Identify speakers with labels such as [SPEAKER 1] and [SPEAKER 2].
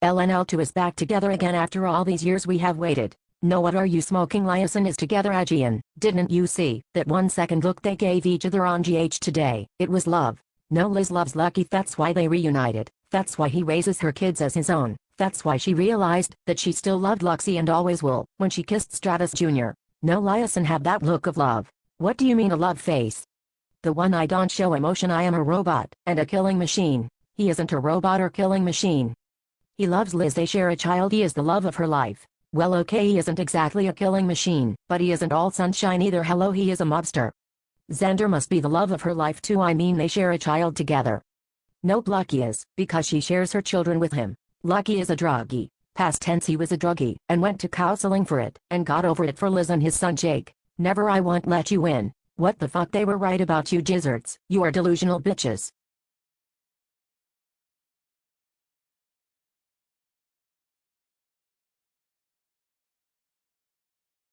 [SPEAKER 1] LNL2 is back together again after all these years we have waited. No, what are you smoking? Liason is together Aegean. Didn't you see that 1 second look they gave each other on GH today? It was love. No, Liz loves Lucky, that's why they reunited. That's why he raises her kids as his own. That's why she realized that she still loved Luxie and always will when she kissed Stratus Jr. No, Liason have that look of love. What do you mean a love face? The one I don't show emotion. I am a robot and a killing machine. He isn't a robot or killing machine. He loves Liz, they share a child, he is the love of her life. Well, okay, he isn't exactly a killing machine, but he isn't all sunshine either. Hello, he is a mobster. Xander must be the love of her life too. I mean, they share a child together. Nope, Lucky is, because she shares her children with him. Lucky is a druggie. Past tense, he was a druggie, and went to counseling for it, and got over it for Liz and his son Jake. Never, I won't let you in. What the fuck, they were right about you gizzards. You are delusional bitches.